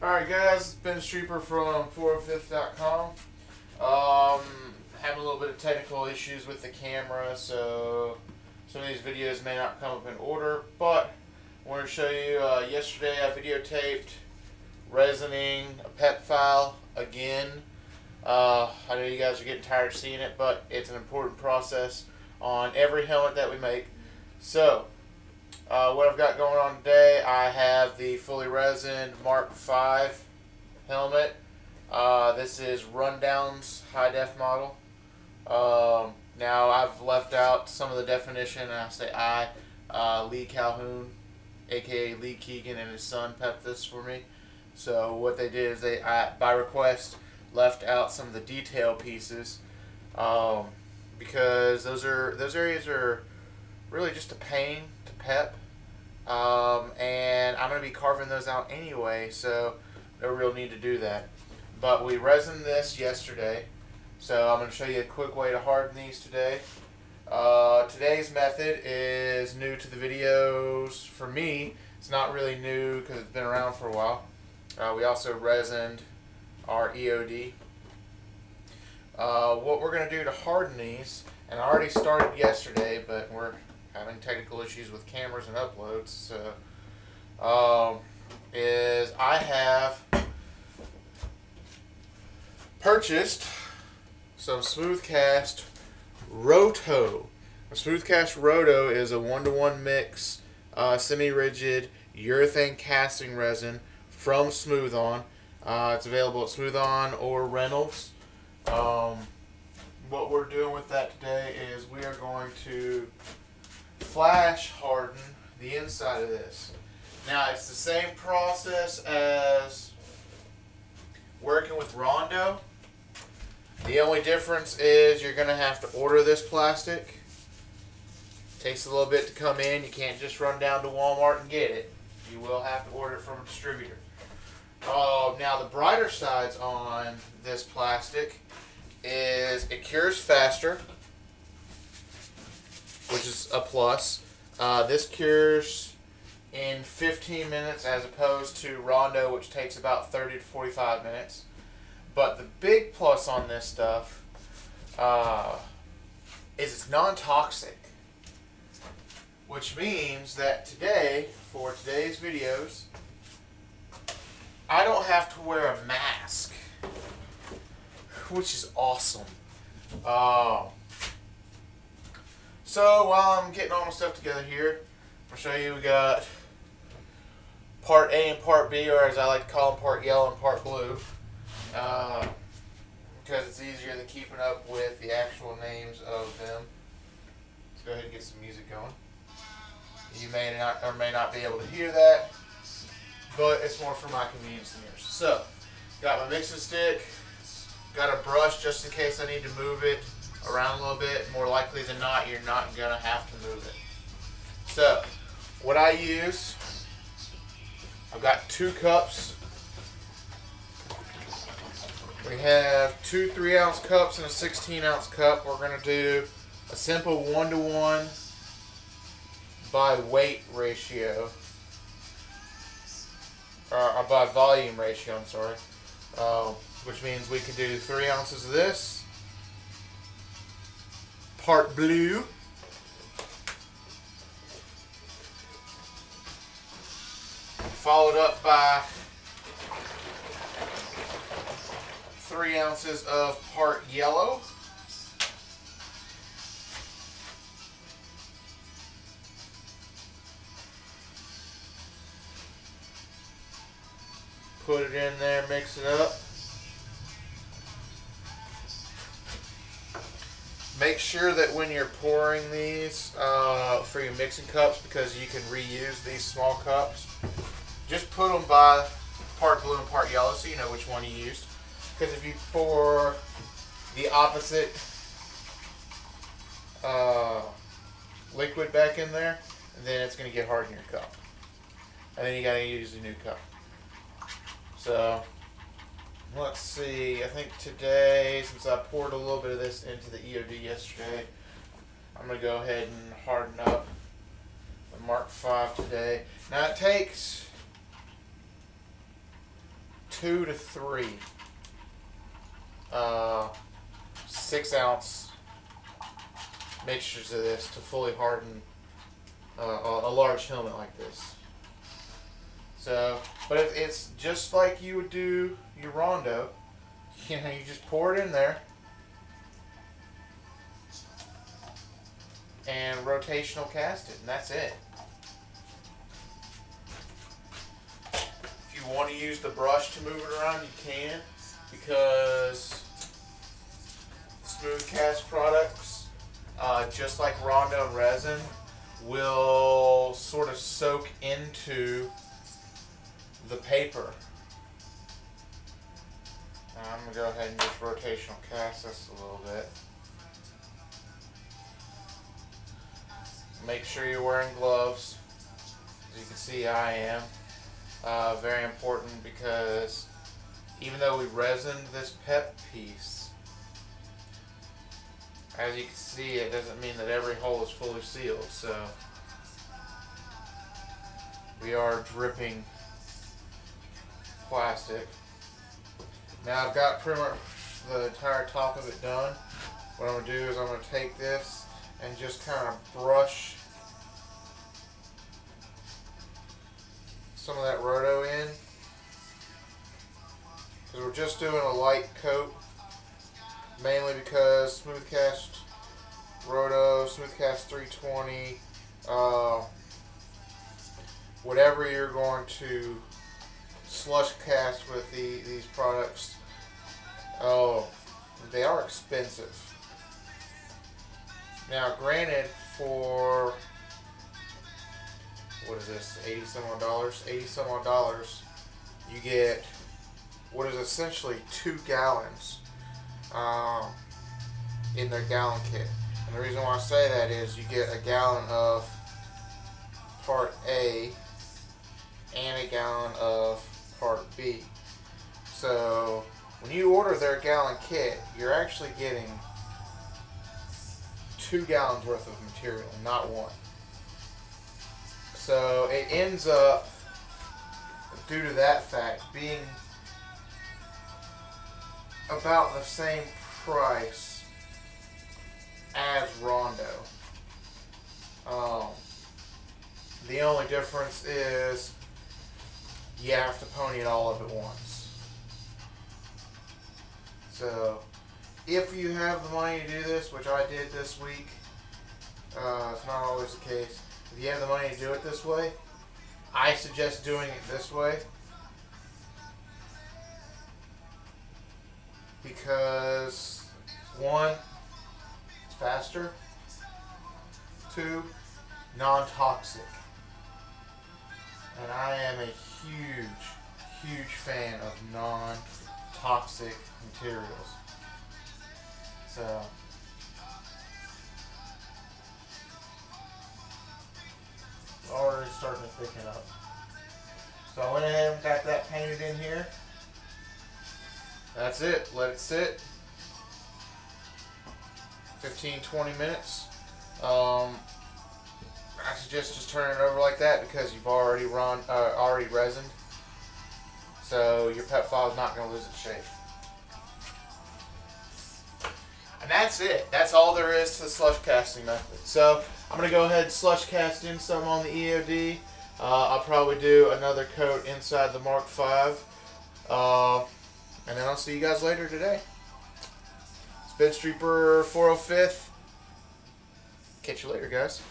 Alright guys, it's Ben Streeper from 405th.com. Having a little bit of technical issues with the camera, so some of these videos may not come up in order, but I want to show you, yesterday I videotaped resining a PEP file again. I know you guys are getting tired of seeing it, but it's an important process on every helmet that we make. So, what I've got going on today, I have the fully resined Mark V helmet. This is Rundown's high def model. Now I've left out some of the definition, and I say Lee Calhoun, aka Lee Keegan, and his son pepped this for me. So what they did is they, by request, left out some of the detail pieces, because those areas are really just a pain to pep. And I'm going to be carving those out anyway, so no real need to do that. But we resined this yesterday, so I'm going to show you a quick way to harden these today. Today's method is new to the videos. For me, it's not really new because it's been around for a while. We also resined our EOD. What we're going to do to harden these, and I already started yesterday, but we're having technical issues with cameras and uploads, so is I have purchased some smooth cast Roto. A smooth cast Roto is a 1-to-1 mix semi-rigid urethane casting resin from Smooth On. It's available at Smooth On or Reynolds. What we're doing with that today is we are going to flash harden the inside of this. Now it's the same process as working with Rondo. The only difference is you're going to have to order this plastic. Takes a little bit to come in. You can't just run down to Walmart and get it. You will have to order it from a distributor. Now the brighter sides on this plastic is it cures faster, which is a plus. This cures in 15 minutes as opposed to Rondo, which takes about 30 to 45 minutes. But the big plus on this stuff is it's non-toxic, which means that today, for today's videos, I don't have to wear a mask, which is awesome. So while I'm getting all my stuff together here, I'll show you we got part A and part B, or as I like to call them, part yellow and part blue, because it's easier than keeping up with the actual names of them. Let's go ahead and get some music going. You may not or may not be able to hear that, but it's more for my convenience than yours. So, got my mixing stick, got a brush just in case I need to move it around a little bit. More likely than not, you're not going to have to move it. So, what I use, I've got 2 cups. We have 2 3-ounce cups and a 16-ounce cup. We're going to do a simple 1-to-1 by weight ratio, or by volume ratio, I'm sorry. Which means we can do 3 ounces of this, part blue, followed up by 3 ounces of part yellow, put it in there, mix it up. Make sure that when you're pouring these for your mixing cups, because you can reuse these small cups, just put them by part blue and part yellow so you know which one you used. Because if you pour the opposite liquid back in there, then it's going to get hard in your cup. And then you got to use a new cup. So, let's see, I think today, since I poured a little bit of this into the EOD yesterday, I'm going to go ahead and harden up the Mark V today. Now it takes 2 to 3 6-ounce mixtures of this to fully harden a large helmet like this. So, but it's just like you would do your Rondo. You know, you just pour it in there and rotational cast it, and that's it. If you want to use the brush to move it around, you can, because smooth cast products, just like Rondo and Resin, will sort of soak into the paper. Now I'm going to go ahead and just rotational cast this a little bit. Make sure you're wearing gloves. As you can see, I am. Very important, because even though we resined this pep piece, as you can see, it doesn't mean that every hole is fully sealed. So we are dripping plastic. Now I've got pretty much the entire top of it done. What I'm going to do is I'm going to take this and just kind of brush some of that Roto in, because we're just doing a light coat, mainly because smooth cast Roto, smooth cast 320, whatever you're going to slush cast with these products, oh, they are expensive. Now granted, for what is this, 80 some odd dollars, you get what is essentially 2 gallons in their gallon kit. And the reason why I say that is you get a gallon of part A and a gallon of part B. So when you order their gallon kit, you're actually getting 2 gallons worth of material, not 1. So it ends up, due to that fact, being about the same price as Rondo. The only difference is you have to pony it all up at once. So if you have the money to do this, which I did this week, it's not always the case. If you have the money to do it this way, I suggest doing it this way, because 1, it's faster, 2, non-toxic, and I am a huge fan of non-toxic materials. So already starting to thicken up. So I went ahead and got that painted in here. That's it. Let it sit 15-20 minutes. I suggest just turning it over like that, because you've already resined, so your pep file is not going to lose its shape. And that's it. That's all there is to the slush casting method. So I'm going to go ahead and slush cast in some on the EOD. I'll probably do another coat inside the Mark V. And then I'll see you guys later today. Spin Streeper 405th. Catch you later, guys.